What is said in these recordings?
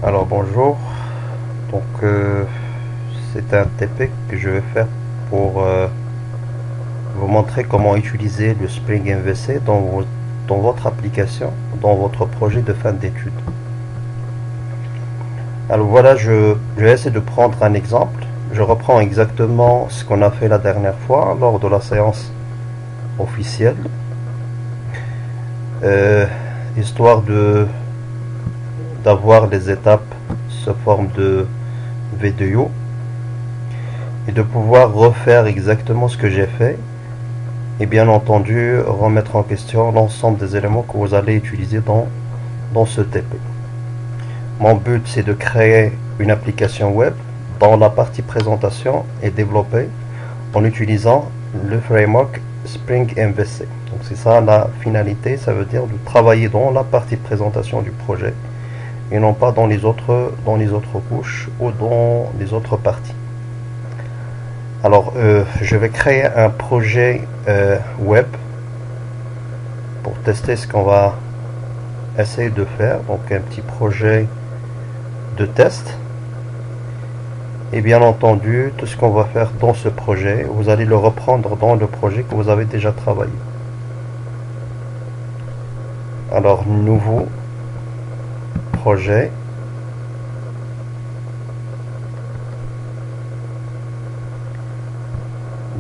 Alors bonjour, donc c'est un TP que je vais faire pour vous montrer comment utiliser le Spring MVC dans votre application, dans votre projet de fin d'études. Alors voilà, je vais essayer de prendre un exemple. Je reprends exactement ce qu'on a fait la dernière fois lors de la séance officielle, euh, histoire d'avoir les étapes sous forme de vidéo et de pouvoir refaire exactement ce que j'ai fait et bien entendu remettre en question l'ensemble des éléments que vous allez utiliser dans ce TP. Mon but c'est de créer une application web dont la partie présentation est développée en utilisant le framework Spring MVC. Donc c'est ça la finalité, ça veut dire de travailler dans la partie présentation du projet et non pas dans les autres couches ou dans les autres parties. Alors, je vais créer un projet web pour tester ce qu'on va essayer de faire. Donc, un petit projet de test. Et bien entendu, tout ce qu'on va faire dans ce projet, vous allez le reprendre dans le projet que vous avez déjà travaillé. Alors, nouveau projet.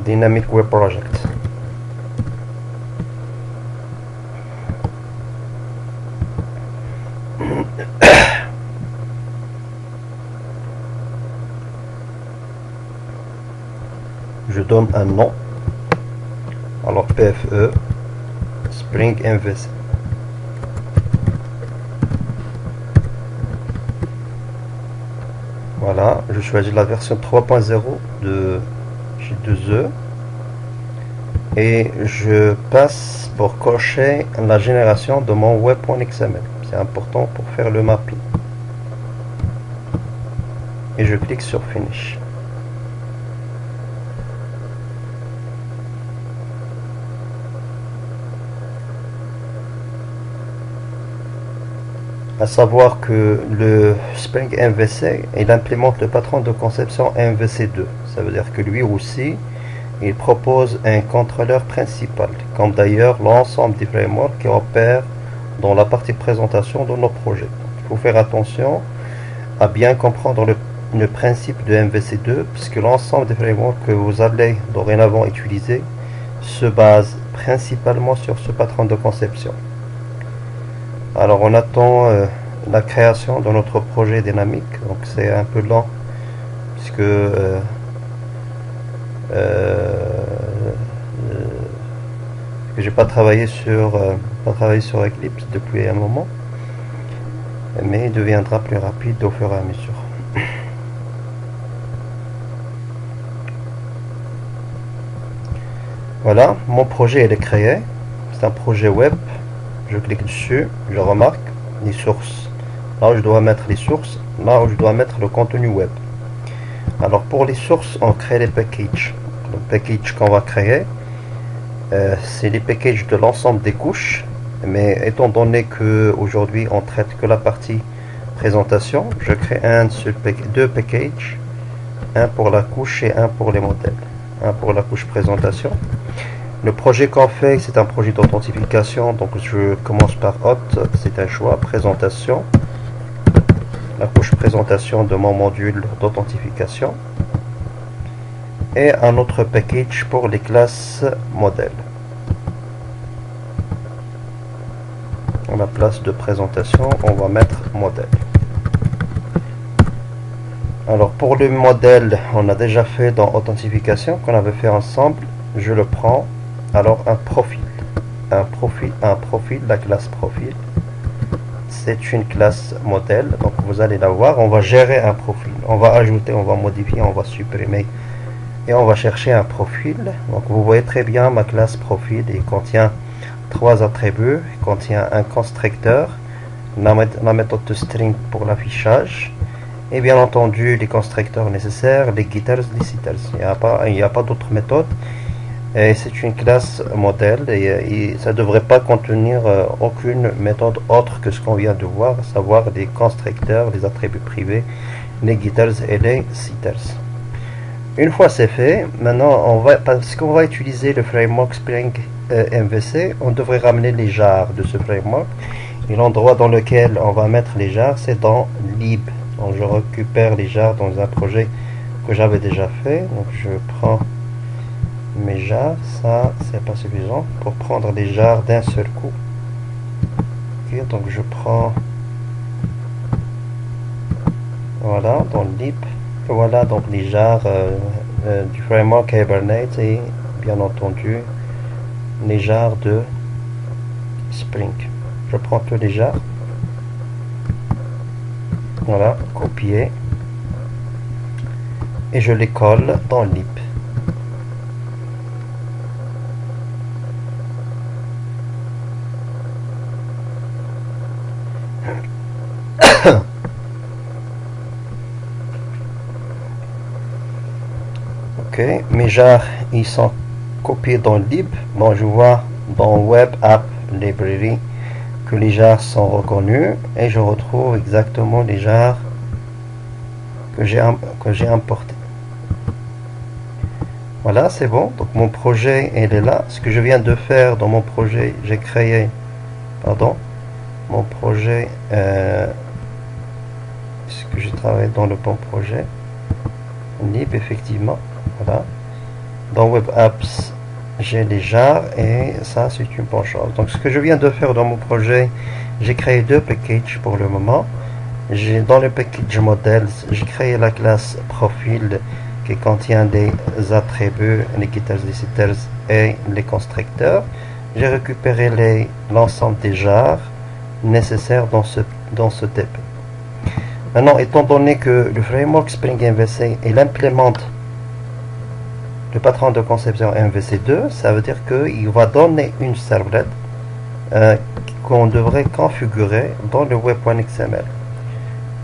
Dynamic Web Project. Je donne un nom. Alors PFE Spring MVC. Voilà, je choisis la version 3.0 de J2E et je passe pour cocher la génération de mon web.xml. C'est important pour faire le mapping. Et je clique sur Finish. À savoir que le Spring MVC, il implémente le patron de conception MVC2. Ça veut dire que lui aussi, il propose un contrôleur principal, comme d'ailleurs l'ensemble des frameworks qui opèrent dans la partie présentation de nos projets. Il faut faire attention à bien comprendre le principe de MVC2, puisque l'ensemble des frameworks que vous allez dorénavant utiliser se base principalement sur ce patron de conception. Alors on attend la création de notre projet dynamique, donc c'est un peu lent puisque j'ai pas travaillé sur Eclipse depuis un moment, mais il deviendra plus rapide au fur et à mesure. Voilà, mon projet il est créé, c'est un projet web. Je clique dessus, je remarque les sources. Là où je dois mettre les sources, là où je dois mettre le contenu web. Alors pour les sources, on crée les packages. Le package qu'on va créer, c'est les packages de l'ensemble des couches. Mais étant donné que aujourd'hui on traite que la partie présentation, je crée deux packages, un pour la couche et un pour les modèles. Un pour la couche présentation. Le projet qu'on fait, c'est un projet d'authentification, donc je commence par Hot, c'est un choix, présentation, la couche présentation de mon module d'authentification, et un autre package pour les classes modèles. À la place de présentation, on va mettre modèle. Alors pour le modèle, on a déjà fait dans authentification, qu'on avait fait ensemble, je le prends. Alors un profil, la classe profil, c'est une classe modèle, donc vous allez la voir, on va gérer un profil, on va ajouter, on va modifier, on va supprimer, et on va chercher un profil. Donc vous voyez très bien ma classe profil, il contient trois attributs, il contient un constructeur, la méthode string pour l'affichage, et bien entendu les constructeurs nécessaires, les getters, les setters. Il n'y a pas d'autre méthode. Et c'est une classe modèle et ça ne devrait pas contenir aucune méthode autre que ce qu'on vient de voir, à savoir les constructeurs, les attributs privés, les getters et les setters. Une fois c'est fait, maintenant parce qu'on va utiliser le framework Spring MVC, on devrait ramener les jars de ce framework. Et l'endroit dans lequel on va mettre les jars, c'est dans lib. Donc je récupère les jars dans un projet que j'avais déjà fait. Donc je prends mes jars, ça c'est pas suffisant pour prendre les jars d'un seul coup. Okay, donc je prends, voilà, dans lib. Voilà donc les jars du framework Hibernate et bien entendu les jars de Spring. Je prends tous les jars, voilà, copier et je les colle dans lib. Ok, mes jars ils sont copiés dans lib. Bon, je vois dans Web App Library que les jars sont reconnus et je retrouve exactement les jars que j'ai importés. Voilà, c'est bon. Donc mon projet il est là. Ce que je viens de faire dans mon projet, j'ai créé, pardon, mon projet. Est-ce que j'ai travaillé dans le bon projet? Lib, effectivement. Voilà. Dans Web Apps, j'ai les jars et ça c'est une bonne chose. Donc ce que je viens de faire dans mon projet, j'ai créé deux packages pour le moment. Dans le package models, j'ai créé la classe profil qui contient des attributs, les getters, les setters et les constructeurs. J'ai récupéré l'ensemble des jars nécessaires dans ce TP. Maintenant, étant donné que le framework Spring MVC il implémente le patron de conception MVC2, ça veut dire qu'il va donner une servlet qu'on devrait configurer dans le web.xml.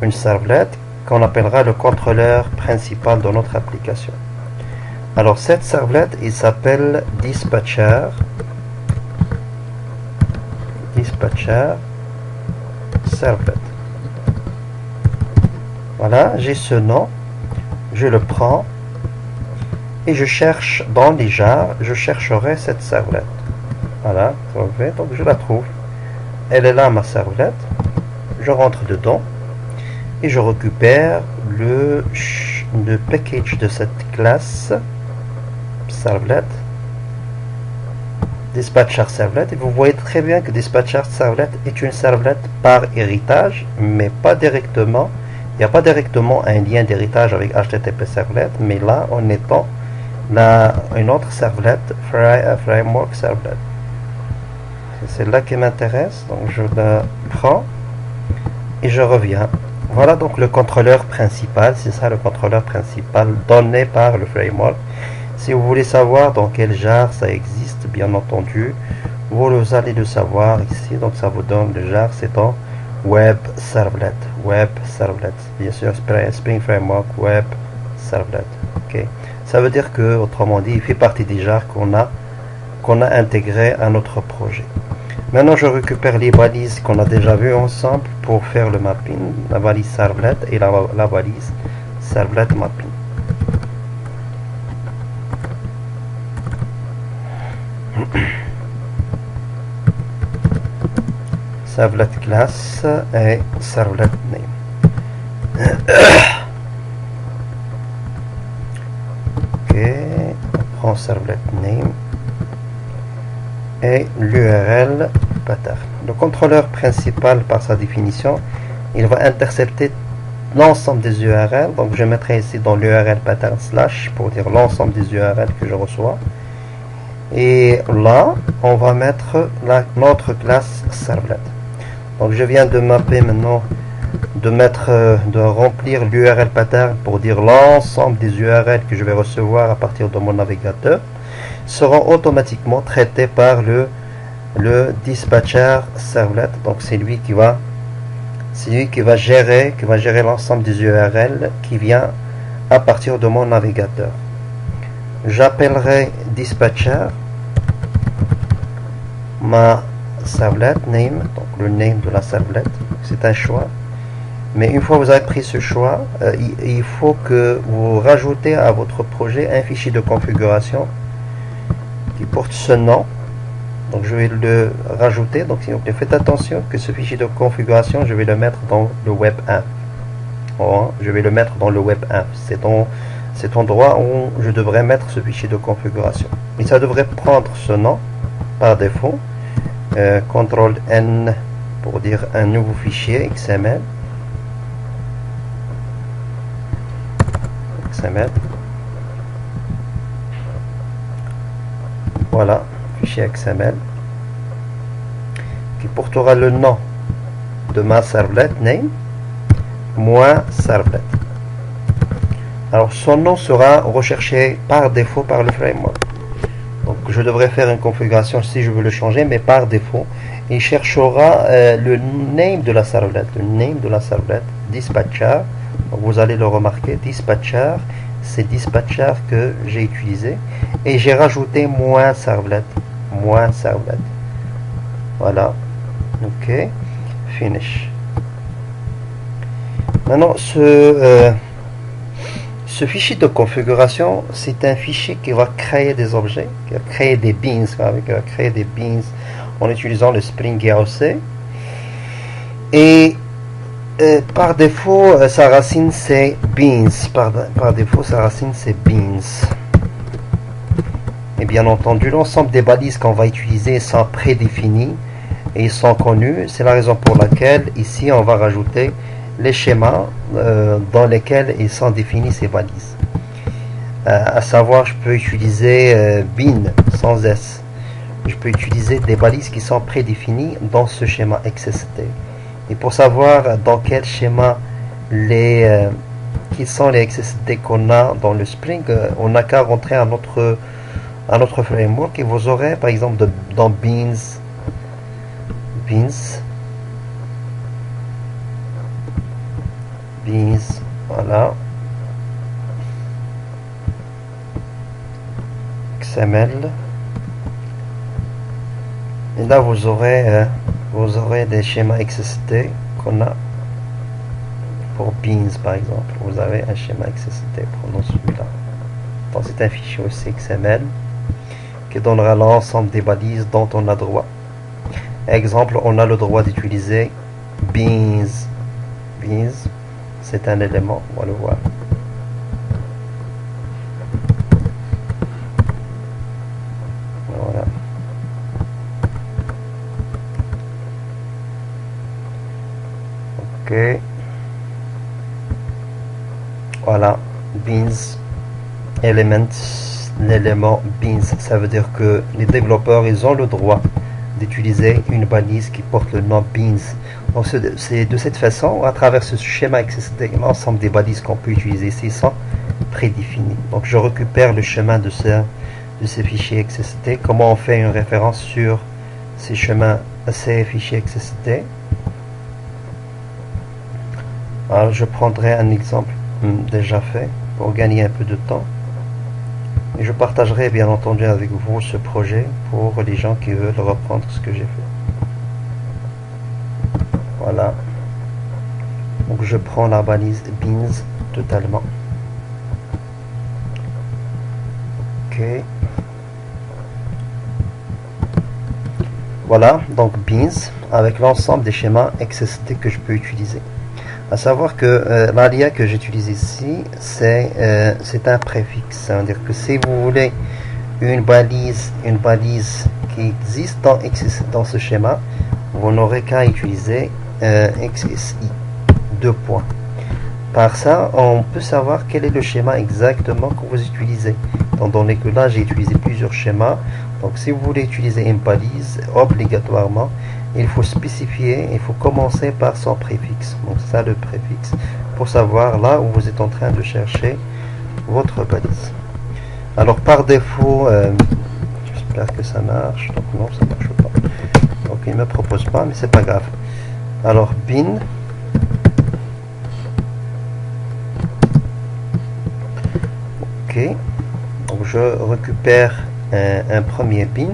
Une servlet qu'on appellera le contrôleur principal de notre application. Alors cette servlet, il s'appelle dispatcher servlet. Voilà, j'ai ce nom, je le prends et je cherche dans les jars, je chercherai cette servlet. Voilà, donc je la trouve. Elle est là, ma servlet. Je rentre dedans et je récupère le package de cette classe servlet, dispatcher servlet. Et vous voyez très bien que dispatcher servlet est une servlet par héritage, mais pas directement. Il n'y a pas directement un lien d'héritage avec HTTP servlet, mais là on est dans une autre servlet, framework servlet. C'est celle-là qui m'intéresse, donc je la prends et je reviens. Voilà donc le contrôleur principal, c'est ça le contrôleur principal donné par le framework. Si vous voulez savoir dans quel jar ça existe, bien entendu, vous allez le savoir ici, donc ça vous donne le jar, c'est en Web Servlet, bien sûr, Spring Framework, Web Servlet. Ok, ça veut dire que, autrement dit, il fait partie des jars qu'on a intégré à notre projet. Maintenant, je récupère les balises qu'on a déjà vues ensemble pour faire le mapping, la balise servlet et la balise servlet mapping. Servlet class et servlet name. Ok, on prend servlet name et l'URL pattern. Le contrôleur principal, par sa définition, il va intercepter l'ensemble des URL. Donc je mettrai ici dans l'URL pattern / pour dire l'ensemble des URL que je reçois. Et là, on va mettre notre classe servlet. Donc je viens de mapper maintenant, de remplir l'URL pattern pour dire l'ensemble des URL que je vais recevoir à partir de mon navigateur seront automatiquement traités par le dispatcher servlet. Donc c'est lui qui va gérer l'ensemble des URL qui vient à partir de mon navigateur. J'appellerai dispatcher, ma servlet name, donc le name de la servlet, c'est un choix. Mais une fois que vous avez pris ce choix, il faut que vous rajoutez à votre projet un fichier de configuration qui porte ce nom. Donc je vais le rajouter. Donc faites attention que ce fichier de configuration, je vais le mettre dans le web 1. Je vais le mettre dans le web 1. C'est cet endroit où je devrais mettre ce fichier de configuration. Et ça devrait prendre ce nom par défaut. CTRL N pour dire un nouveau fichier XML. Voilà, fichier XML qui portera le nom de ma servlet name moins servlet. Alors son nom sera recherché par défaut par le framework. Donc je devrais faire une configuration si je veux le changer, mais par défaut il cherchera le name de la servlet, dispatcher. Donc vous allez le remarquer, dispatcher, c'est dispatcher que j'ai utilisé et j'ai rajouté moins servlet. Voilà, ok, finish. Maintenant ce fichier de configuration, c'est un fichier qui va créer des objets, qui va créer des beans, en utilisant le Spring IAOC. Et par défaut, sa racine c'est beans. Par défaut, sa racine c'est beans. Et bien entendu, l'ensemble des balises qu'on va utiliser sont prédéfinies et ils sont connus. C'est la raison pour laquelle ici on va rajouter les schémas dans lesquels ils sont définis ces balises. À savoir, je peux utiliser bin sans S. Je peux utiliser des balises qui sont prédéfinies dans ce schéma XST. Et pour savoir dans quel schéma qui sont les XST qu'on a dans le Spring, on n'a qu'à rentrer à notre framework et vous aurez par exemple dans beans, voilà, XML, et là vous aurez des schémas XST qu'on a pour beans par exemple. Vous avez un schéma XST, prenons celui-là. Donc c'est un fichier aussi XML qui donnera l'ensemble des balises dont on a droit. Exemple, on a le droit d'utiliser beans, c'est un élément, on va le voir. Voilà. Ok. Voilà, beans, elements, l'élément beans, ça veut dire que les développeurs, ils ont le droit d'utiliser une balise qui porte le nom beans. Donc c'est de cette façon, à travers ce schéma XST, l'ensemble des balises qu'on peut utiliser ici sont prédéfinies. Donc je récupère le chemin de ces fichiers XST. Comment on fait une référence sur ces fichiers XST? Alors je prendrai un exemple déjà fait pour gagner un peu de temps. Et je partagerai bien entendu avec vous ce projet pour les gens qui veulent reprendre ce que j'ai fait. Voilà. Donc je prends la balise beans totalement. Ok. Voilà, donc beans avec l'ensemble des schémas XST que je peux utiliser. À savoir que l'ALIA que j'utilise ici, c'est un préfixe. Ça veut dire que si vous voulez une balise qui existe dans ce schéma, vous n'aurez qu'à utiliser XSI. 2 points. Par ça, on peut savoir quel est le schéma exactement que vous utilisez. Étant donné que là, j'ai utilisé plusieurs schémas. Donc, si vous voulez utiliser une balise, obligatoirement, il faut spécifier, il faut commencer par son préfixe. Donc, ça, le préfixe, pour savoir là où vous êtes en train de chercher votre balise. Alors, par défaut, j'espère que ça marche. Donc, non, ça marche pas. Donc, il ne me propose pas, mais c'est pas grave. Alors, bin. Ok. Donc, je récupère un premier bin.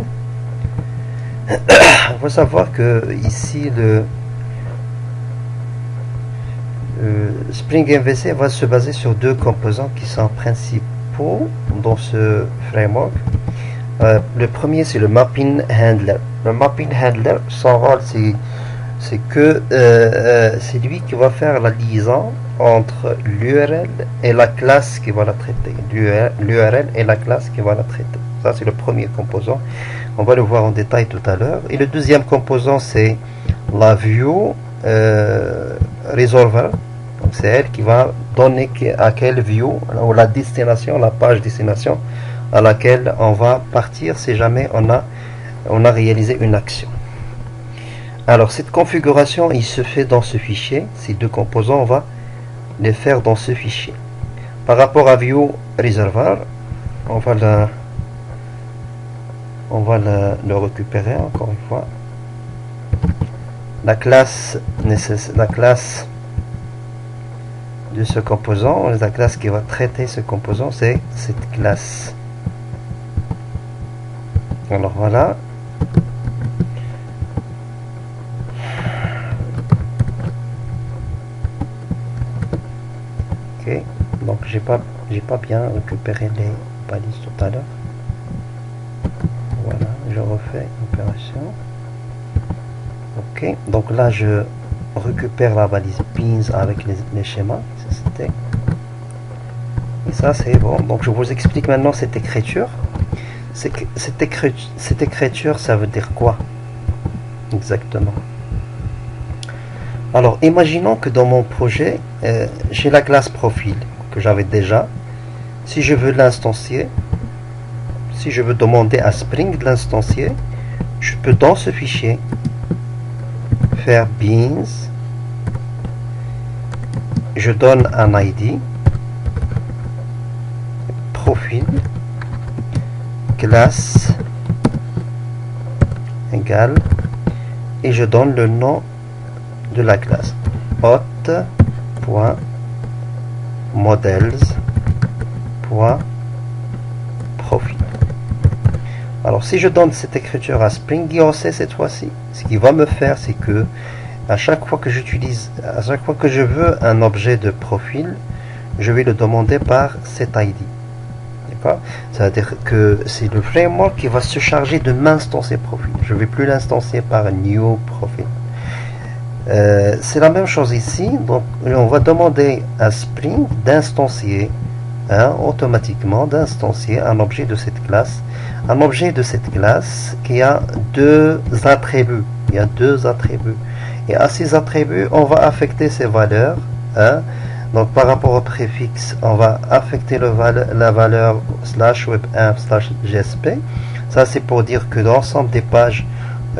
Il faut savoir que ici le Spring MVC va se baser sur deux composants qui sont principaux dans ce framework. Le premier, c'est le mapping handler. Le mapping handler, son rôle, c'est que c'est lui qui va faire la liaison entre l'URL et la classe qui va la traiter. L'URL et la classe qui va la traiter. Ça, c'est le premier composant. On va le voir en détail tout à l'heure. Et le deuxième composant, c'est la view resolver. Donc, c'est elle qui va donner à quelle view, ou la destination, la page destination à laquelle on va partir si jamais on a réalisé une action. Alors, cette configuration, il se fait dans ce fichier. Ces deux composants, on va les faire dans ce fichier. Par rapport à view resolver, on va le récupérer encore une fois. La classe de ce composant, la classe qui va traiter ce composant, c'est cette classe. Alors voilà. Ok, donc j'ai pas bien récupéré les balises tout à l'heure. Voilà, je refais l'opération. Ok, donc là je récupère la valise pins avec les schémas. Et ça c'est bon. Donc je vous explique maintenant cette écriture. Cette écriture, ça veut dire quoi exactement? Alors imaginons que dans mon projet, j'ai la classe profil que j'avais déjà. Si je veux l'instancier, si je veux demander à Spring de l'instancier, je peux dans ce fichier faire beans, je donne un ID, profil, classe égale, et je donne le nom de la classe, hot.models.profil. Alors si je donne cette écriture à Spring IOC cette fois-ci, ce qu'il va me faire, c'est que à chaque fois que je veux un objet de profil, je vais le demander par cet ID. D'accord? C'est-à-dire que c'est le framework qui va se charger de m'instancier profil. Je ne vais plus l'instancier par new profil. C'est la même chose ici. Donc on va demander à Spring d'instancier automatiquement d'instancier un objet de cette classe. Un objet de cette classe qui a deux attributs. Il y a deux attributs. Et à ces attributs, on va affecter ces valeurs. Donc par rapport au préfixe, on va affecter la valeur /webinf/gsp. Ça c'est pour dire que l'ensemble des pages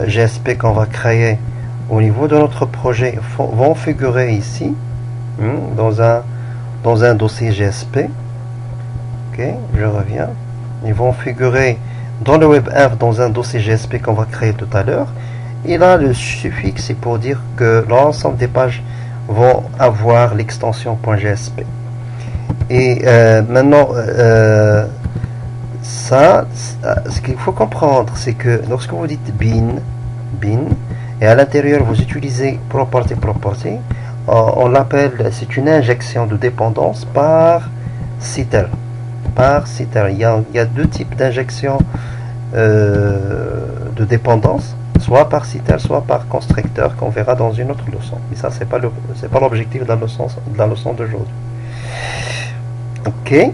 GSP qu'on va créer au niveau de notre projet vont figurer ici dans un dossier GSP. Ok, je reviens. Ils vont figurer dans le WebInf dans un dossier GSP qu'on va créer tout à l'heure. Et là, le suffixe, c'est pour dire que l'ensemble des pages vont avoir l'extension .gsp. Et maintenant, ce qu'il faut comprendre, c'est que lorsque vous dites bin, et à l'intérieur vous utilisez property, on l'appelle, c'est une injection de dépendance par setter. Il y a deux types d'injection de dépendance, soit par setter, soit par constructeur, qu'on verra dans une autre leçon. Mais ça, c'est pas l'objectif de la leçon d'aujourd'hui. Ok.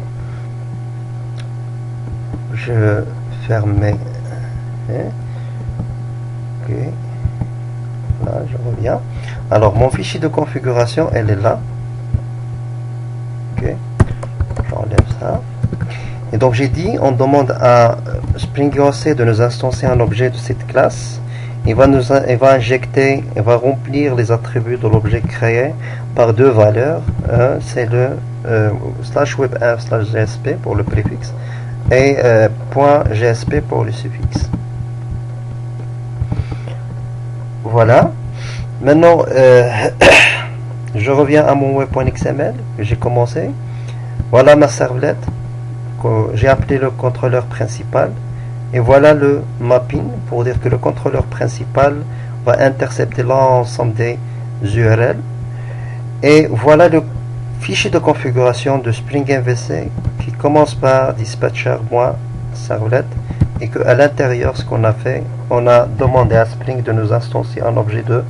Je ferme mes... Ok. Là, je reviens. Alors, mon fichier de configuration, elle est là. Ok. J'enlève ça. Et donc, j'ai dit, on demande à Spring IOC de nous instancier un objet de cette classe. Il va injecter, il va remplir les attributs de l'objet créé par deux valeurs. C'est le /webinf/gsp pour le préfixe et .gsp pour le suffixe. Voilà. Maintenant, je reviens à mon web.xml que j'ai commencé. Voilà ma servlette. J'ai appelé le contrôleur principal. Et voilà le mapping pour dire que le contrôleur principal va intercepter l'ensemble des URL. Et voilà le fichier de configuration de Spring MVC qui commence par dispatcher-servlet et qu'à l'intérieur, ce qu'on a fait, on a demandé à Spring de nous instancier un objet de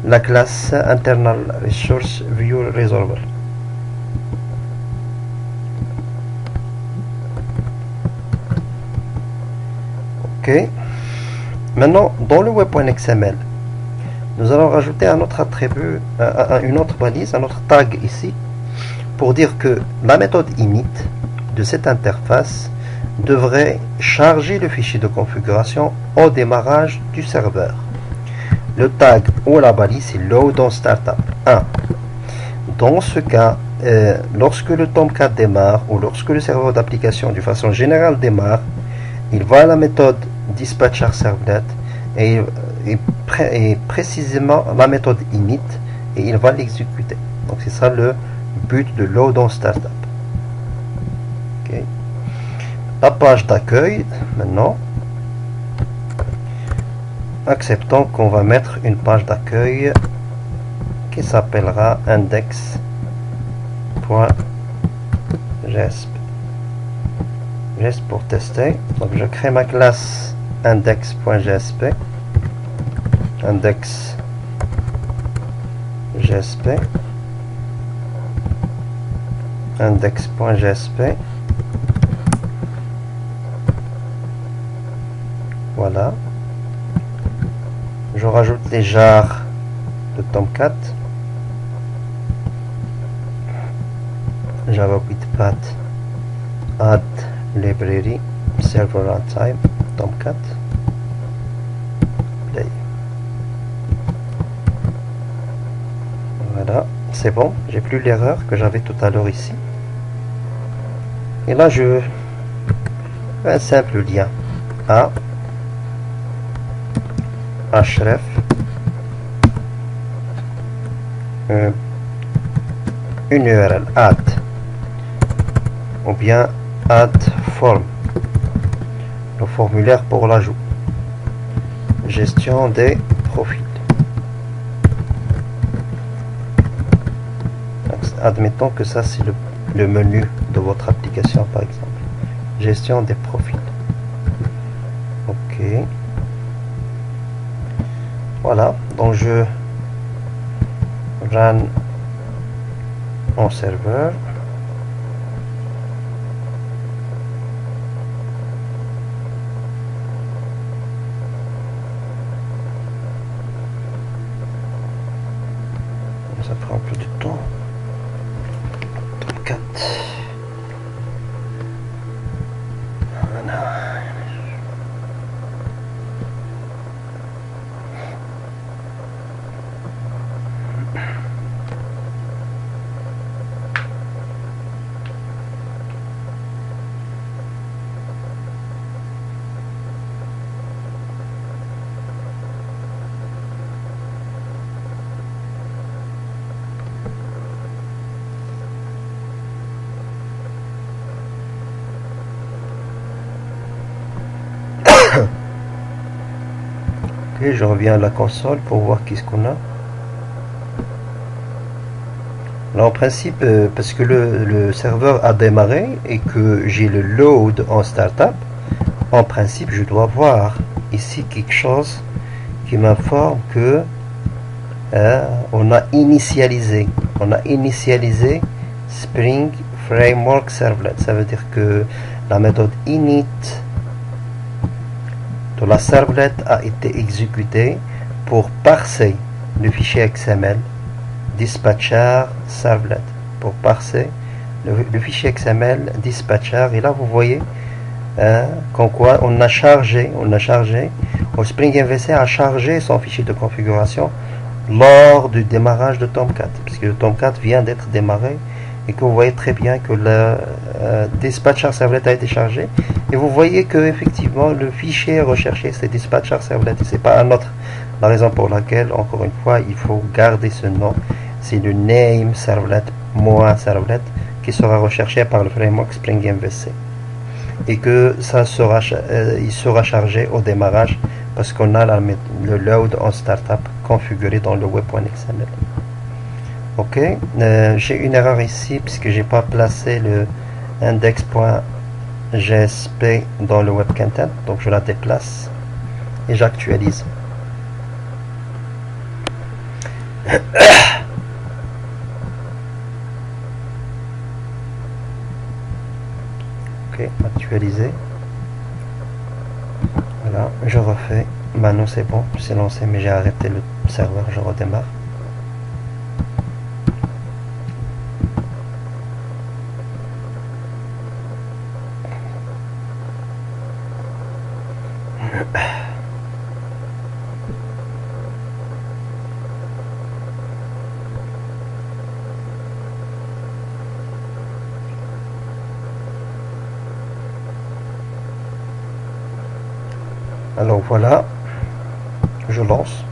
la classe internal resource view resolver. Ok. Maintenant, dans le web.xml, nous allons rajouter un autre attribut, une autre balise, un autre tag ici, pour dire que la méthode init de cette interface devrait charger le fichier de configuration au démarrage du serveur. Le tag ou la balise c'est load on startup 1. Dans ce cas, lorsque le Tomcat démarre ou lorsque le serveur d'application de façon générale démarre, il va à la méthode dispatcher servlet et précisément la méthode init et il va l'exécuter. Donc c'est ça le but de load on startup. Okay. La page d'accueil maintenant. Acceptons qu'on va mettre une page d'accueil qui s'appellera index.gsp. Juste pour tester. Donc je crée ma classe index.gsp. Index.gsp. Index.gsp. Voilà. Je rajoute les jars de Tomcat. Java 8 path add library server runtime Tomcat play. Voilà, c'est bon, j'ai plus l'erreur que j'avais tout à l'heure ici. Et là je fais un simple lien à href une URL add ou bien add form, le formulaire pour l'ajout, gestion des profils. Admettons que ça c'est le menu de votre application par exemple, gestion des profils. Ok. Voilà, donc je run en serveur. Ça prend un peu de temps. Tomcat. Voilà. Ok, je reviens à la console pour voir qu'est-ce qu'on a. Alors en principe, parce que le serveur a démarré et que j'ai le load en startup, en principe je dois voir ici quelque chose qui m'informe que on a initialisé Spring Framework Servlet. Ça veut dire que la méthode init de la servlet a été exécutée pour parser le fichier XML dispatcher servlet, pour parser le fichier XML dispatcher. Et là vous voyez comme quoi on a chargé au Spring MVC a chargé son fichier de configuration lors du démarrage de Tomcat, puisque le Tomcat vient d'être démarré et que vous voyez très bien que le dispatcher servlet a été chargé, et vous voyez que effectivement le fichier recherché c'est dispatcher servlet et c'est pas un autre. La raison pour laquelle, encore une fois, il faut garder ce nom, c'est le name servlet, moi servlet, qui sera recherché par le framework Spring MVC. et que ça sera, il sera chargé au démarrage parce qu'on a le load en startup configuré dans le web.xml. Ok, j'ai une erreur ici puisque j'ai pas placé le index.jsp dans le web content, donc je la déplace et j'actualise. Ok, actualiser. Voilà, je refais. Maintenant c'est bon, c'est lancé, mais j'ai arrêté le serveur, je redémarre. Alors voilà, je lance.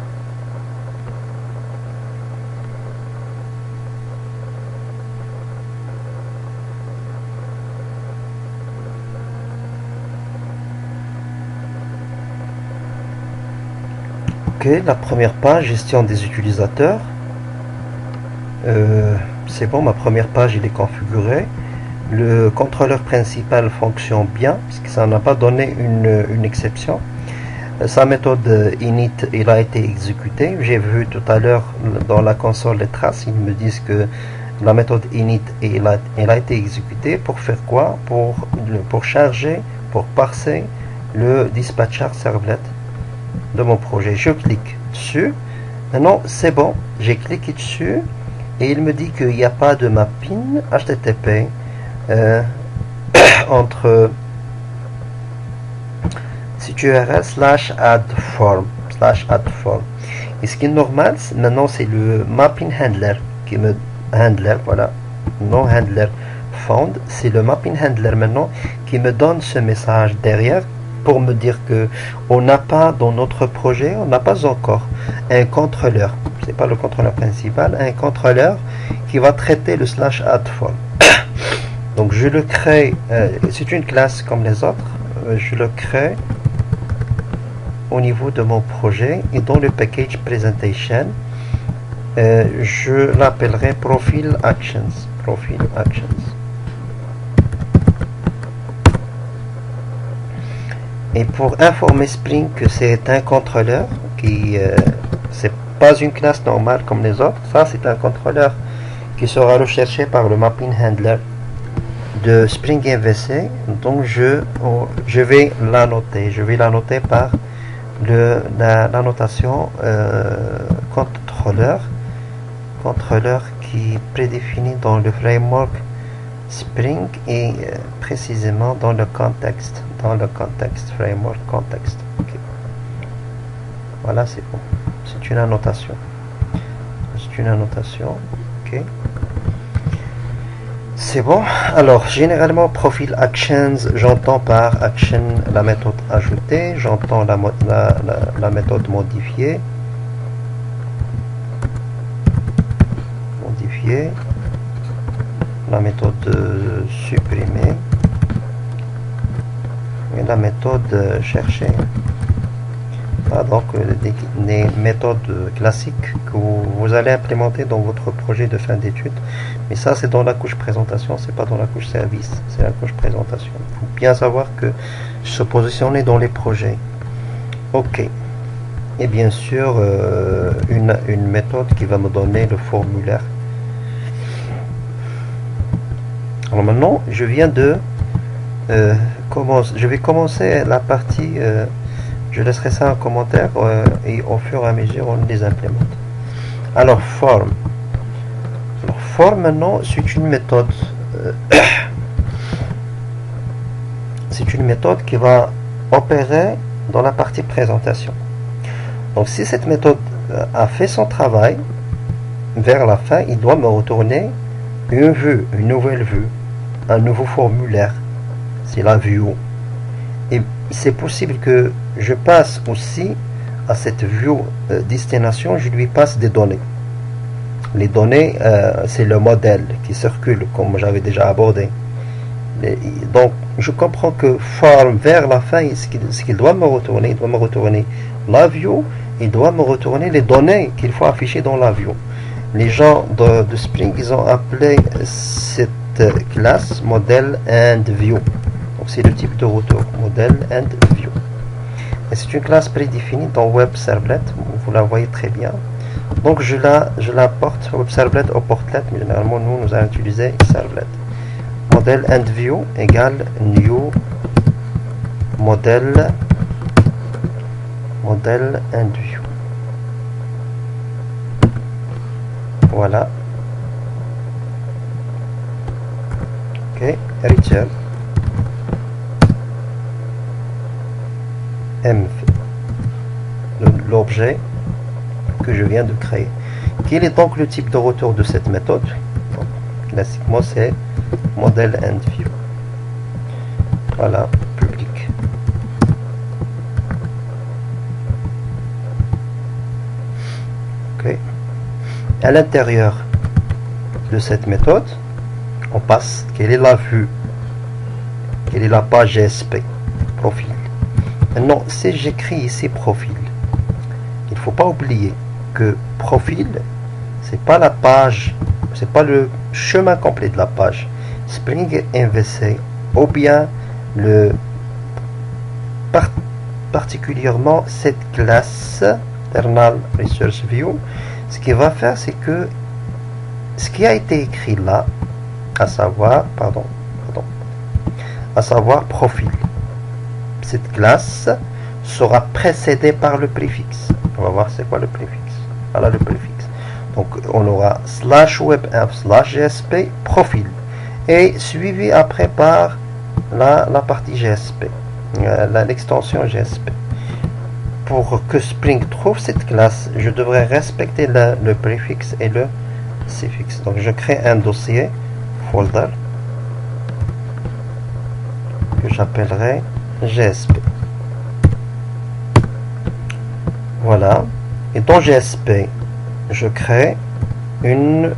Ok, la première page, gestion des utilisateurs. C'est bon, ma première page il est configurée. Le contrôleur principal fonctionne bien, parce que ça n'a pas donné une exception. Sa méthode init il a été exécutée. J'ai vu tout à l'heure dans la console les traces, ils me disent que la méthode init il a été exécutée pour faire quoi? Pour charger, pour parser le dispatcher servlet de mon projet. Je clique dessus. Maintenant c'est bon, j'ai cliqué dessus et il me dit qu'il n'y a pas de mapping HTTP entre site URL /add form. Et ce qui est normal, maintenant c'est le mapping handler qui me voilà, non handler found, c'est le mapping handler maintenant qui me donne ce message derrière pour me dire que on n'a pas dans notre projet, on n'a pas encore un contrôleur, c'est pas le contrôleur principal, un contrôleur qui va traiter le /add form. Donc je le crée, c'est une classe comme les autres, je le crée au niveau de mon projet et dans le package presentation, je l'appellerai profile actions. Et pour informer Spring que c'est un contrôleur qui c'est pas une classe normale comme les autres, ça c'est un contrôleur qui sera recherché par le mapping handler de Spring MVC. Donc je vais l'annoter, par la notation contrôleur qui est prédéfini dans le framework Spring et précisément dans le contexte framework context. Okay. Voilà, c'est bon, c'est une annotation, ok, c'est bon. Alors généralement profil actions, j'entends par action la méthode ajoutée, j'entends la méthode modifier, la méthode supprimer et la méthode chercher. Voilà, donc des méthodes classiques que vous allez implémenter dans votre projet de fin d'études, mais ça c'est dans la couche présentation, c'est pas dans la couche service, c'est la couche présentation. Il faut bien savoir que se positionner dans les projets. Ok, et bien sûr une méthode qui va me donner le formulaire. Alors maintenant je viens de je vais commencer la partie, je laisserai ça en commentaire et au fur et à mesure on les implémente. Alors form maintenant c'est une méthode qui va opérer dans la partie présentation. Donc si cette méthode a fait son travail, vers la fin il doit me retourner une nouvelle vue, un nouveau formulaire, c'est la view. Et c'est possible que je passe aussi à cette view destination, je lui passe des données. Les données, c'est le modèle qui circule, comme j'avais déjà abordé. Donc, je comprends que form vers la fin, ce qu'il doit me retourner, il doit me retourner la view, il doit me retourner les données qu'il faut afficher dans la view. Les gens de Spring, ils ont appelé cette classe model and view. Donc c'est le type de retour, model and view. Et c'est une classe prédéfinie dans Web Servlet, vous la voyez très bien. Donc je l'importe Web Servlet au portlet, mais généralement nous allons utiliser Servlet. Model and view égale new model and view. Voilà. Ok, return env, l'objet que je viens de créer. Quel est donc le type de retour de cette méthode? Donc, classiquement c'est model and view. Voilà, public. Ok. À l'intérieur de cette méthode, on passe quelle est la vue, quelle est la page GSP, profil. Maintenant, si j'écris ici profil, il ne faut pas oublier que profil, c'est pas la page, c'est pas le chemin complet de la page. Spring MVC ou bien particulièrement cette classe Internal Resource View, ce qu'il va faire, c'est que ce qui a été écrit là, à savoir profil, cette classe sera précédée par le préfixe. On va voir c'est quoi le préfixe. Voilà le préfixe. Donc on aura /webenv/gsp profil et suivi après par la partie GSP, l'extension GSP. Pour que Spring trouve cette classe, je devrais respecter le préfixe et le suffixe. Donc je crée un dossier folder que j'appellerai GSP. Voilà. Et dans GSP, je crée une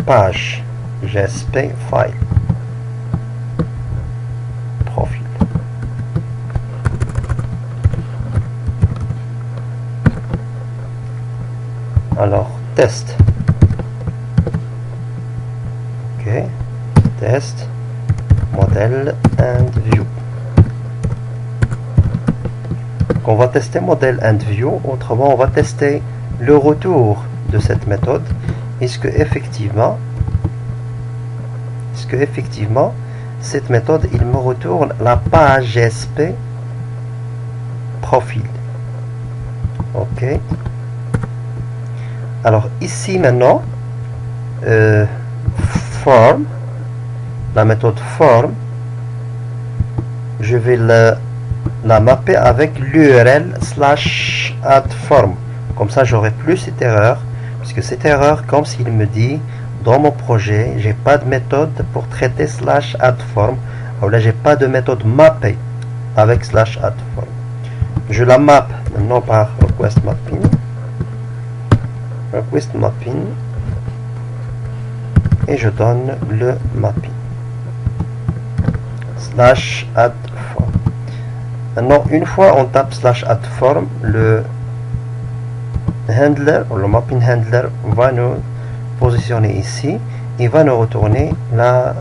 page GSP file profil. Alors, test. Ok. Test. Model and view. Donc on va tester model and view. Autrement, on va tester le retour de cette méthode. Est-ce que effectivement cette méthode, il me retourne la page GSP profil. Ok. Alors ici maintenant, form, la méthode form, je vais la mapper avec l'URL /add_form. Comme ça, j'aurai plus cette erreur, puisque cette erreur, comme s'il me dit dans mon projet, j'ai pas de méthode pour traiter /add_form. Alors là, j'ai pas de méthode mappée avec /add_form. Je la map maintenant par request mapping. Et je donne le mapping /add_form. Maintenant, une fois on tape /add_form, le handler ou le mapping handler va nous positionner ici et va nous retourner la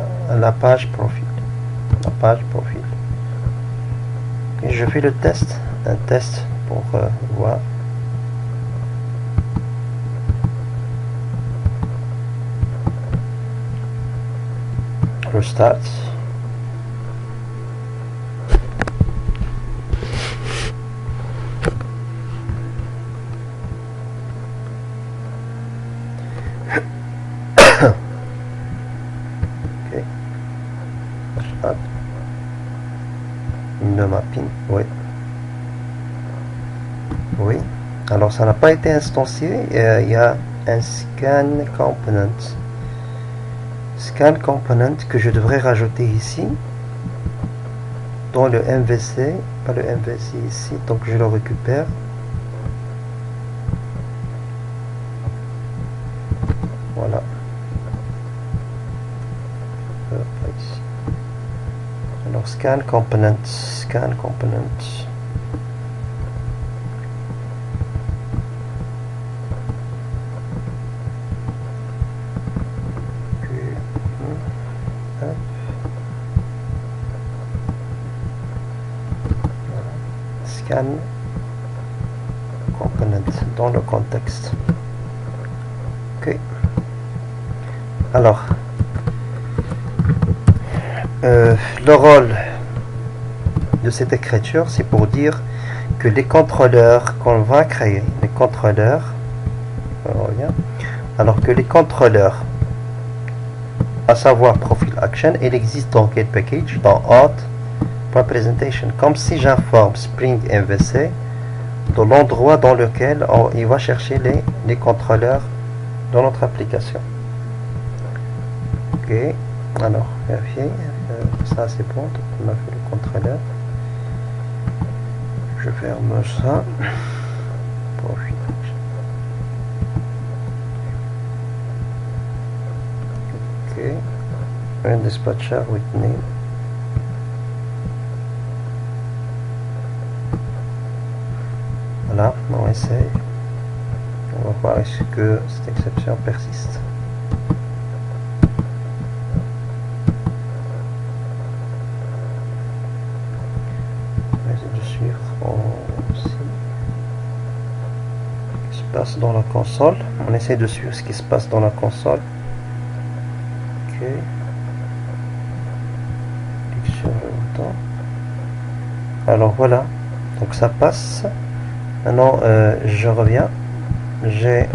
page profil. Et je fais le test, un test pour voir. Restart. Ok. Restart. No mapping. Oui. Oui. Alors ça n'a pas été instancié. Il y a un scan component que je devrais rajouter ici dans le MVC, pas le MVC ici, donc je le récupère. Voilà. Ici. scan components, scan components. Scan component dans le contexte. Ok. Alors, le rôle de cette écriture, c'est pour dire que les contrôleurs qu'on va créer, les contrôleurs, alors que les contrôleurs, à savoir profil action, il existe dans Get Package, dans Auth.Presentation, comme si j'informe Spring MVC de l'endroit dans lequel il va chercher les contrôleurs dans notre application. Ok, alors vérifier, ça c'est bon, on a fait le contrôleur. Je ferme ça. Profil. Ok, un dispatcher with name. Voilà, on essaye. On va voir est-ce que cette exception persiste. Dans la console, on essaie de suivre ce qui se passe dans la console. Ok, clique sur le bouton. Alors voilà, donc ça passe. Maintenant je reviens, j'ai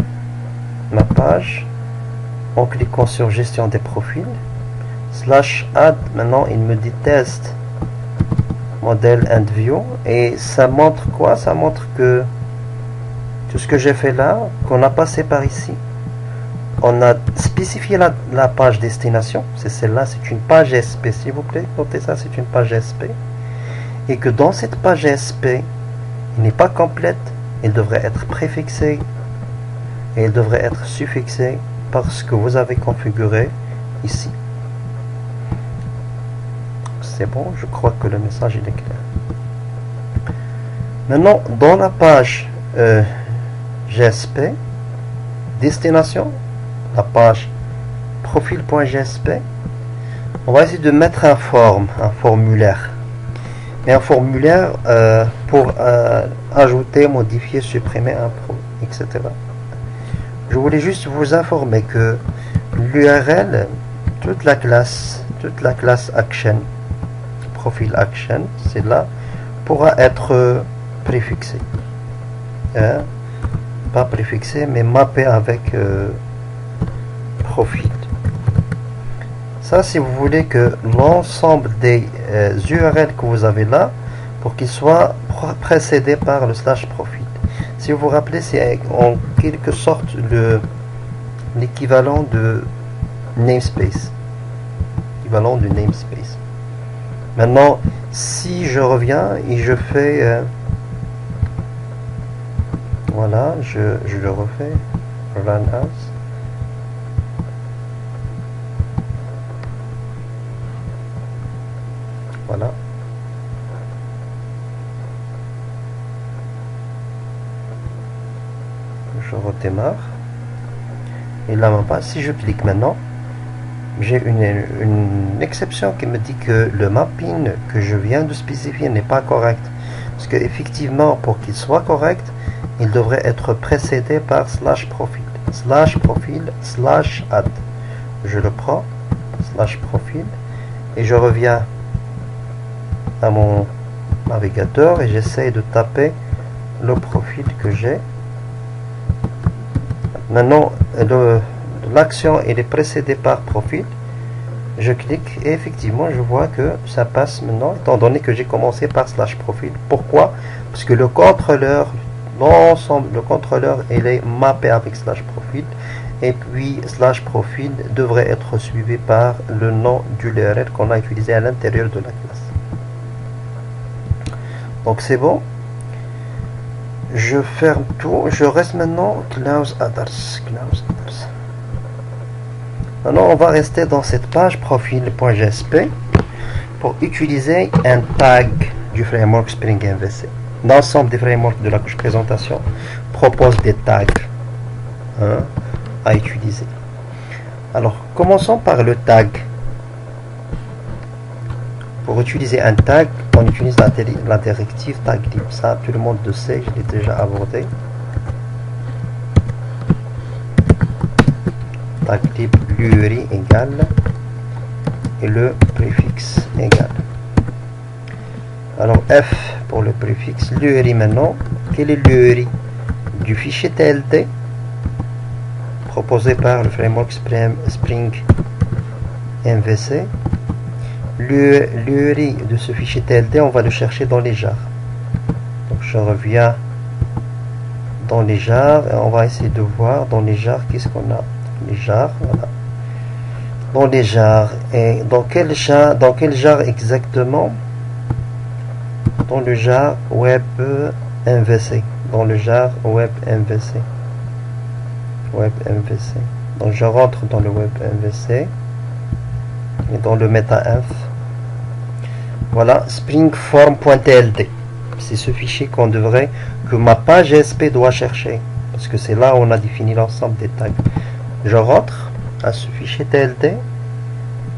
ma page en cliquant sur gestion des profils /add. Maintenant il me dit test model and view, et ça montre quoi? Ça montre que tout ce que j'ai fait là, qu'on a passé par ici, on a spécifié la page destination, c'est celle-là, c'est une page SP, s'il vous plaît, notez ça, c'est une page SP, et que dans cette page SP, il n'est pas complète, elle devrait être préfixée, et elle devrait être suffixée par ce que vous avez configuré ici. C'est bon, je crois que le message il est clair. Maintenant, dans la page GSP, destination, la page profil.gsp, on va essayer de mettre un formulaire. Et un formulaire pour ajouter, modifier, supprimer un pro, etc. Je voulais juste vous informer que l'URL, toute la classe action, profil action, c'est là, pourra être préfixée. Pas préfixé, mais mappé avec profil. Ça, si vous voulez que l'ensemble des URL que vous avez là, pour qu'ils soient précédés par le /profil. Si vous vous rappelez, c'est en quelque sorte l'équivalent de namespace. L'équivalent du namespace. Maintenant, si je reviens et je fais voilà, je le refais, run as. Voilà. Je redémarre. Et là, si je clique maintenant, j'ai une exception qui me dit que le mapping que je viens de spécifier n'est pas correct. Parce que effectivement, pour qu'il soit correct, il devrait être précédé par /profil, /add. Je le prends, /profil, et je reviens à mon navigateur et j'essaie de taper le profil que j'ai. Maintenant, l'action est précédée par profil. Je clique et effectivement, je vois que ça passe maintenant, étant donné que j'ai commencé par /profil. Pourquoi? Parce que le contrôleur, l'ensemble, le contrôleur, il est mappé avec /profil, et puis /profil devrait être suivi par le nom du URL qu'on a utilisé à l'intérieur de la classe. Donc c'est bon. Je ferme tout. Je reste maintenant close others. Maintenant, on va rester dans cette page profil.gsp pour utiliser un tag du framework Spring MVC. L'ensemble des frameworks de la couche présentation propose des tags à utiliser. Alors, commençons par le tag. Pour utiliser un tag, on utilise la directive taglib. Ça, tout le monde le sait, je l'ai déjà abordé. Taglib l'URI égale et le préfixe égal. Alors F pour le préfixe, l'URI maintenant. Quel est l'URI du fichier TLD proposé par le framework Spring MVC? L'URI de ce fichier TLD, on va le chercher dans les jars. Donc je reviens dans les jars et on va essayer de voir dans les jars qu'est-ce qu'on a. Les jars, voilà. Dans les jars, et dans quel jar exactement? Dans le jar web MVC. Dans le jar web MVC. Web MVC. Donc je rentre dans le web MVC et dans le meta-inf. Voilà, springform.tld. C'est ce fichier que ma page SP doit chercher. Parce que c'est là où on a défini l'ensemble des tags. Je rentre à ce fichier TLD.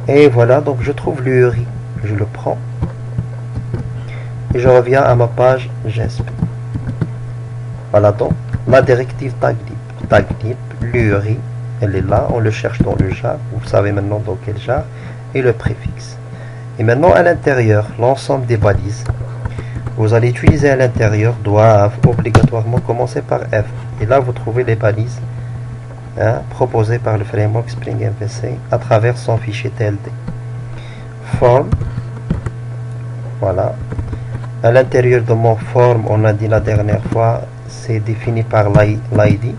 Et voilà, donc je trouve l'URI. Je le prends. Et je reviens à ma page GSP. Voilà donc la directive taglib. Taglib, l'URI, elle est là. On le cherche dans le jar. Vous savez maintenant dans quel jar. Et le préfixe. Et maintenant à l'intérieur, l'ensemble des balises. Vous allez utiliser à l'intérieur doivent obligatoirement commencer par F. Et là vous trouvez les balises proposées par le framework Spring MVC à travers son fichier TLD. Form. Voilà. À l'intérieur de mon form, on a dit la dernière fois, c'est défini par l'ID.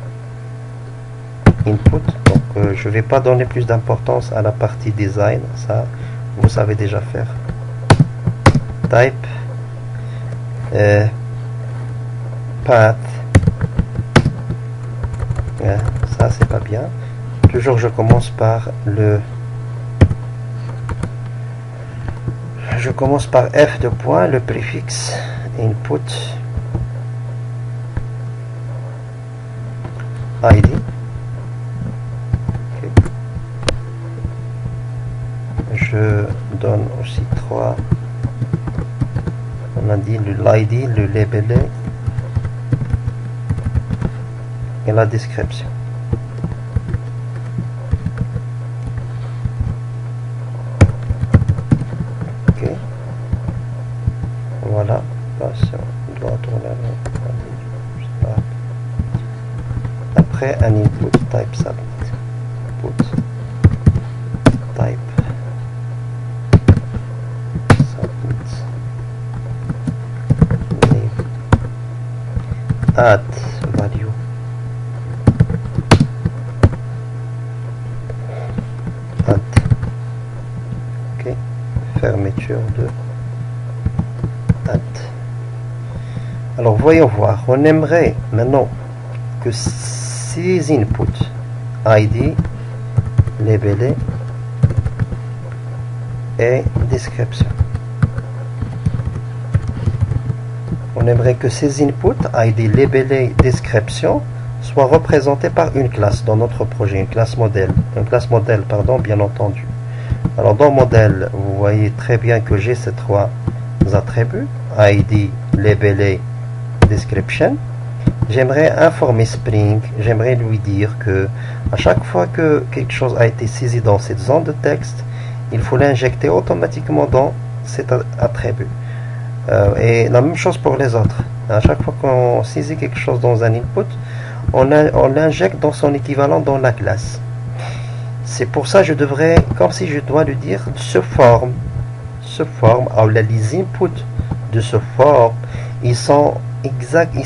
Input. Donc je ne vais pas donner plus d'importance à la partie design. Ça, vous savez déjà faire. Type. Path. Ça c'est pas bien. Toujours je commence par F de point, le préfixe input ID. Okay. Je donne aussi 3. On a dit l'ID, le labelé et la description. Ok. Voilà. On doit tourner. Après un input type submit. Input type submit. Name. Add value. Add. Ok. Fermeture de add. Alors voyons voir. On aimerait maintenant que ces inputs ID, labelé et description. On aimerait que ces inputs ID, labelé, description soient représentés par une classe dans notre projet, une classe modèle, pardon, bien entendu. Alors dans modèle, vous voyez très bien que j'ai ces trois attributs, ID, labelé, description. J'aimerais informer Spring, j'aimerais lui dire que à chaque fois que quelque chose a été saisi dans cette zone de texte, il faut l'injecter automatiquement dans cet attribut. Et la même chose pour les autres. À chaque fois qu'on saisit quelque chose dans un input, on l'injecte dans son équivalent dans la classe. C'est pour ça que je devrais, comme si je dois lui dire, ce form, les inputs de ce form, ils sont exact, ils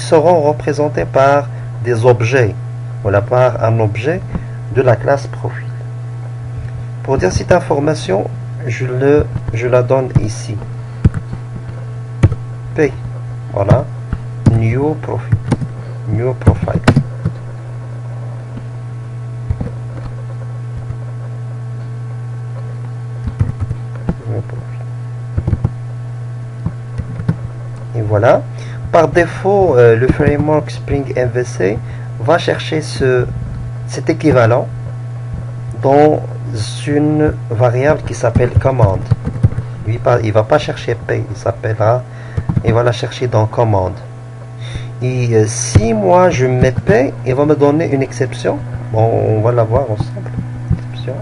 seront représentés par des objets, voilà, par un objet de la classe profil. Pour dire cette information, je la donne ici. P, voilà, new profile, new profile. New profile. Voilà. Par défaut, le framework Spring MVC va chercher cet équivalent dans une variable qui s'appelle command. Lui, il va pas chercher P, il va la chercher dans command. Et si moi je mets P, il va me donner une exception. Bon, on va la voir ensemble. Exception.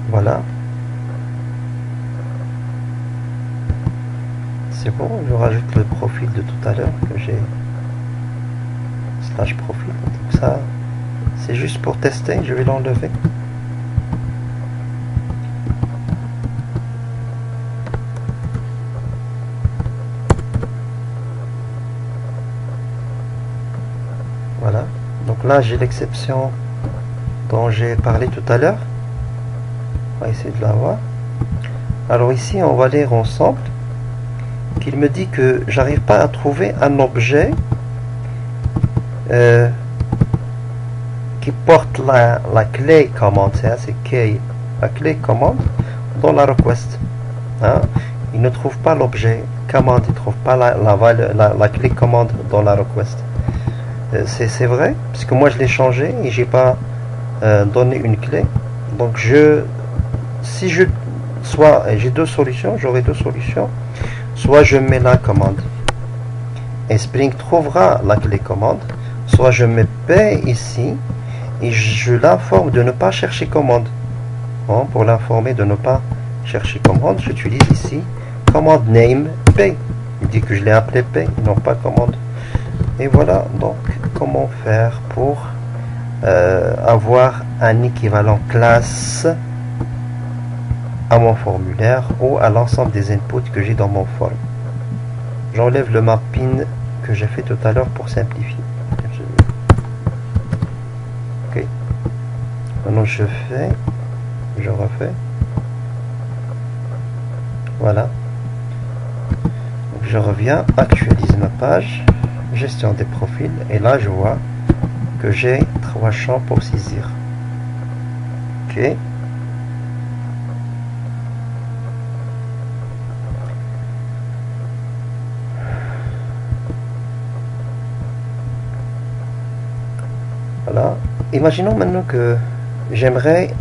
Voilà. C'est bon, je rajoute le profil de tout à l'heure que j'ai slash profil. Donc ça, c'est juste pour tester, je vais l'enlever. Voilà. Donc là, j'ai l'exception dont j'ai parlé tout à l'heure. On va essayer de la voir. Alors ici, on va lire ensemble qu'il me dit que j'arrive pas à trouver un objet qui porte la clé commande, c'est key, la clé commande dans la request. Hein? Il ne trouve pas l'objet commande, il ne trouve pas la clé commande dans la request. C'est vrai, parce que moi je l'ai changé et j'ai pas donné une clé. Donc si j'ai deux solutions, j'aurai deux solutions. Soit je mets la commande et Spring trouvera la clé commande, soit je mets P ici et je l'informe de ne pas chercher commande. Bon, pour l'informer de ne pas chercher commande, j'utilise ici commande name P. Il dit que je l'ai appelé P, non pas commande. Et voilà donc comment faire pour avoir un équivalent classe à mon formulaire ou à l'ensemble des inputs que j'ai dans mon form. J'enlève le mapping que j'ai fait tout à l'heure pour simplifier. Ok. Maintenant je refais. Voilà. Donc je reviens, actualise ma page, gestion des profils, et là je vois que j'ai 3 champs pour saisir. Ok. Voilà. Imaginons maintenant que j'aimerais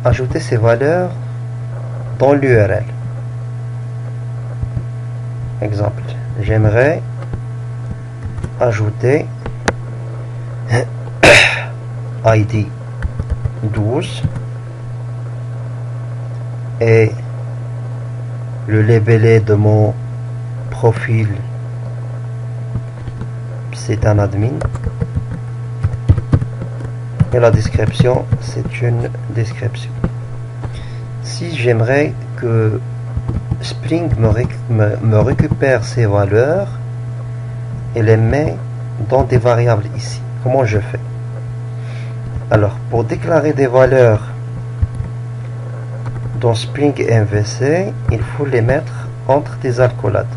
ajouter ces valeurs dans l'URL. Exemple, j'aimerais ajouter ID 12 et le labelé de mon profil, c'est un admin. Et la description, c'est une description. Si j'aimerais que Spring me récupère ces valeurs et les met dans des variables ici, comment je fais? Alors, pour déclarer des valeurs dans Spring MVC, il faut les mettre entre des accolades.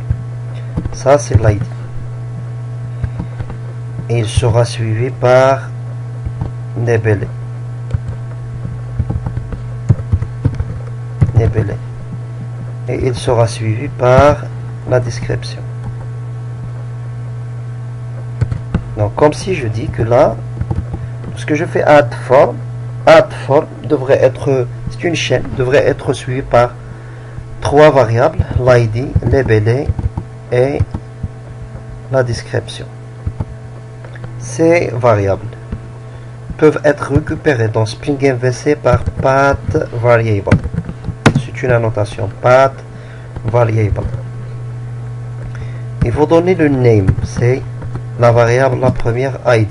Ça, c'est l'ID. Et il sera suivi par labelé. Et il sera suivi par la description. Donc comme si je dis que là, ce que je fais add form devrait être, c'est une chaîne, devrait être suivi par 3 variables, l'ID, labelé et la description. Ces variables peuvent être récupérées dans Spring MVC par path variable. C'est une annotation path variable. Il faut donner le name, c'est la variable, la première ID.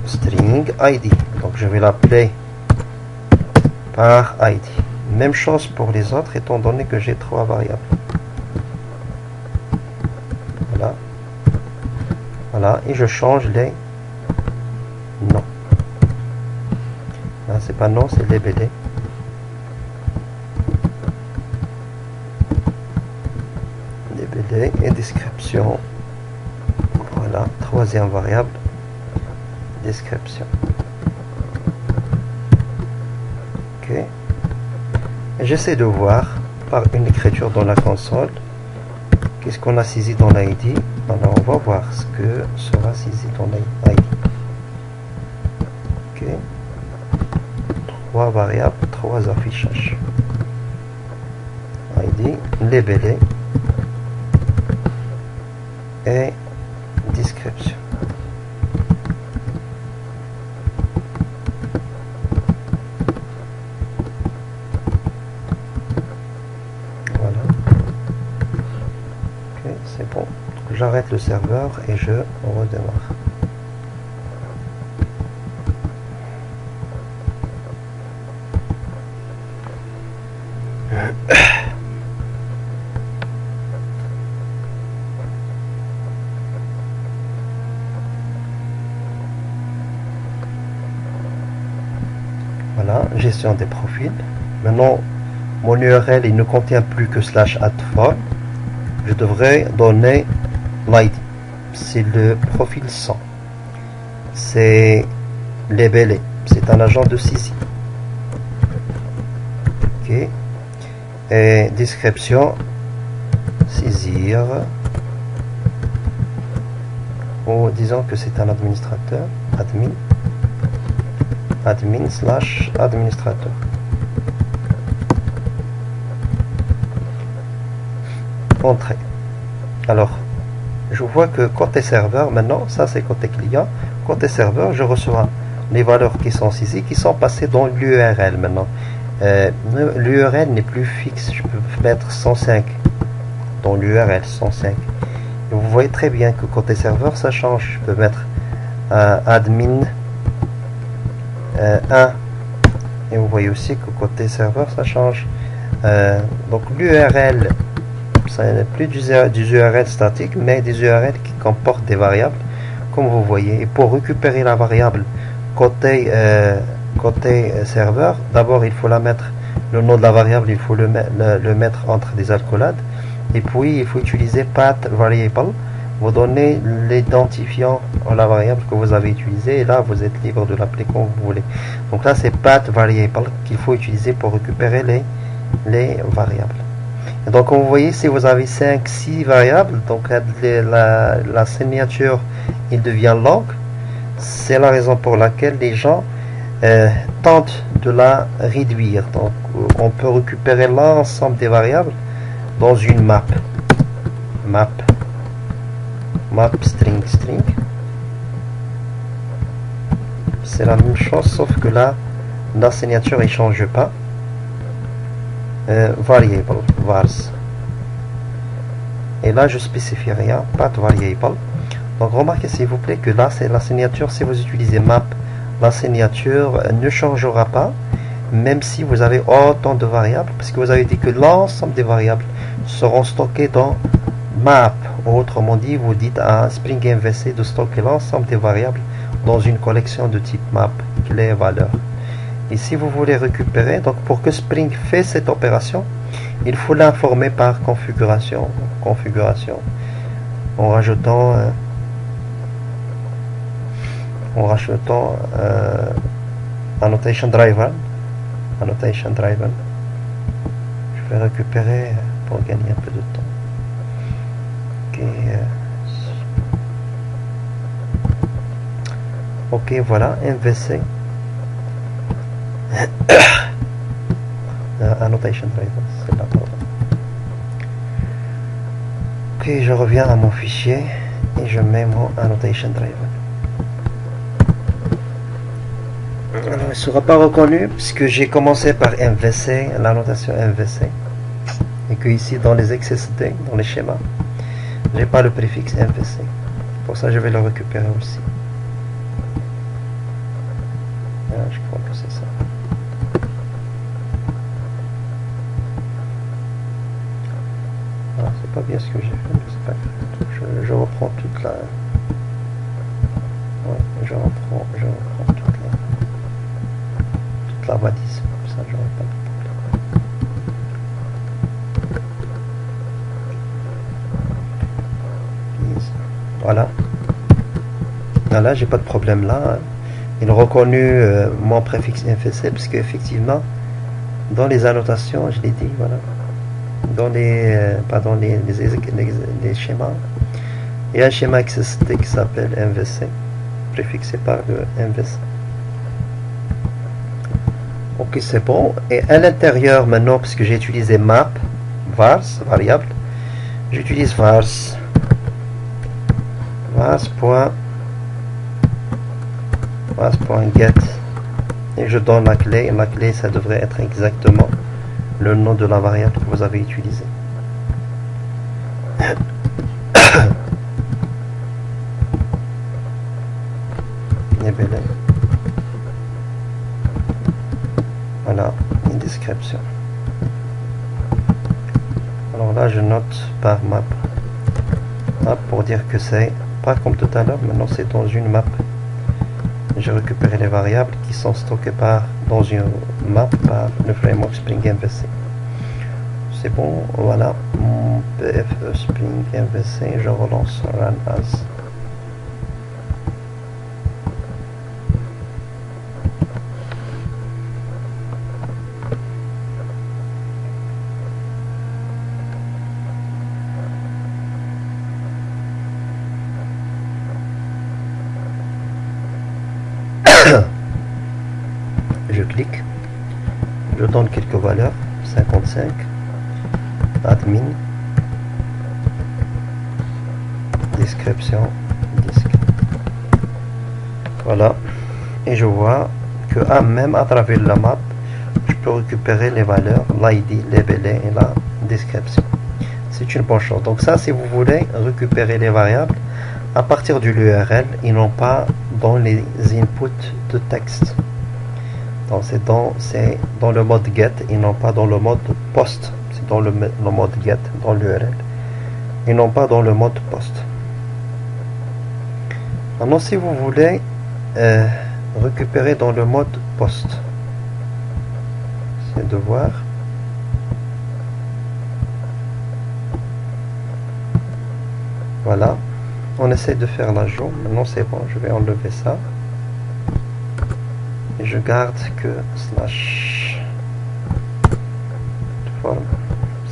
String ID. Donc je vais l'appeler par ID. Même chose pour les autres, étant donné que j'ai 3 variables. Voilà. Voilà. Et je change les noms. Là, c'est pas nom, c'est labelé. description. Voilà, troisième variable, description. Ok. J'essaie de voir par une écriture dans la console qu'est-ce qu'on a saisi dans l'ID. Alors on va voir ce que sera saisi dans l'ID. Ok. Trois variables, trois affichages. ID, labelé et description. Voilà. Ok, c'est bon. J'arrête le serveur et je redémarre. Voilà, gestion des profils. Maintenant, mon URL il ne contient plus que /@phone. Je devrais donner l'ID. C'est le profil 100. C'est labelé. C'est un agent de saisie. Ok. Et description, saisir. Ou disons que c'est un administrateur. Admin/administrateur. Entrée. Alors, je vois que côté serveur, maintenant, ça c'est côté client. Côté serveur, je reçois les valeurs qui sont saisies, qui sont passées dans l'URL maintenant. L'URL n'est plus fixe. Je peux mettre 105 dans l'URL 105. Et vous voyez très bien que côté serveur, ça change. Je peux mettre admin 1. Et vous voyez aussi que côté serveur, ça change. Donc l'URL, ça n'est plus des URL statiques, mais des URL qui comportent des variables, comme vous voyez. Et pour récupérer la variable côté serveur, d'abord il faut la mettre, le nom de la variable, il faut le mettre entre des alcoolades. Et puis il faut utiliser path variable. Vous donnez l'identifiant à la variable que vous avez utilisée, et là vous êtes libre de l'appeler comme vous voulez. Donc là c'est path variable qu'il faut utiliser pour récupérer les variables. Et donc comme vous voyez, si vous avez 5-6 variables, donc la signature il devient longue. C'est la raison pour laquelle les gens tentent de la réduire. Donc on peut récupérer l'ensemble des variables dans une map string. C'est la même chose, sauf que là la signature ne change pas. Variable vars, et là je spécifie rien, path variable. Donc remarquez s'il vous plaît que là c'est la signature. Si vous utilisez map, la signature ne changera pas, même si vous avez autant de variables, parce que vous avez dit que l'ensemble des variables seront stockées dans map. Autrement dit, vous dites à Spring MVC de stocker l'ensemble des variables dans une collection de type map, clé valeur. Et si vous voulez récupérer, donc pour que Spring fait cette opération, il faut l'informer par configuration, en rajoutant annotation driver. Je vais récupérer pour gagner un peu de temps. Ok, voilà, MVC. Annotation driver, c'est là. Ok, je reviens à mon fichier et je mets mon annotation driver. Alors, il ne sera pas reconnu puisque j'ai commencé par MVC, l'annotation MVC, et que ici dans les XSD, dans les schémas, j'ai pas le préfixe MVC. Pour ça, je vais le récupérer aussi. Je crois que c'est ça. Ah, c'est pas bien ce que j'ai fait, mais c'est pas grave. Je reprends toute la. Ouais, je reprends toute la valise. Comme ça, j'aurai pas de problème. Voilà. Là, j'ai pas de problème là, hein. Il a reconnu mon préfixe MVC, parce qu'effectivement, dans les annotations, je l'ai dit, voilà. Dans les, pardon, les schémas, il y a un schéma existé qui s'appelle MVC, préfixé par le MVC. Ok, c'est bon. Et à l'intérieur, maintenant, puisque j'ai utilisé map, vars, variable, j'utilise vars. Vars.get et je donne la clé. La clé, ça devrait être exactement le nom de la variable que vous avez utilisée. Voilà, une description. Alors là, je note par map. Map pour dire que c'est pas comme tout à l'heure, maintenant c'est dans une map. J'ai récupéré les variables qui sont stockées dans une map par le framework Spring MVC. C'est bon, voilà, mon PFE Spring MVC, je relance Run As. Je clique, je donne quelques valeurs, 55, admin, description, disque. Voilà, et je vois que même à travers la map, je peux récupérer les valeurs, l'ID, labelé et la description. C'est une bonne chose. Donc ça, si vous voulez récupérer les variables à partir de l'URL et non pas dans les inputs de texte. Donc c'est dans le mode get et non pas dans le mode post. C'est dans le mode get, dans l'URL, et non pas dans le mode post. Maintenant, si vous voulez récupérer dans le mode post, c'est de voir. Voilà, on essaie de faire l'ajout. Maintenant c'est bon, je vais enlever ça. Et je garde que slash form.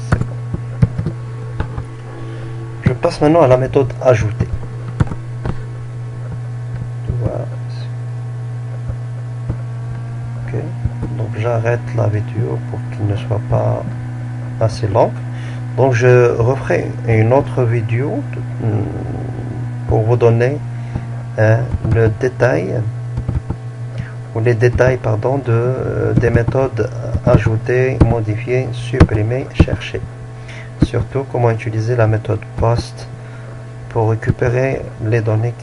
C'est bon. Je passe maintenant à la méthode ajouter. Voilà. Ok, donc j'arrête la vidéo pour qu'il ne soit pas assez long. Donc je referai une autre vidéo pour vous donner le détail ou les détails pardon des méthodes ajouter, modifier, supprimer, chercher. Surtout comment utiliser la méthode post pour récupérer les données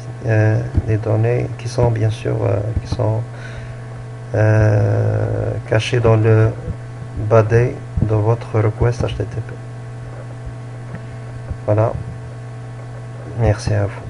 qui sont bien sûr cachées dans le body de votre request HTTP. Voilà, merci à vous.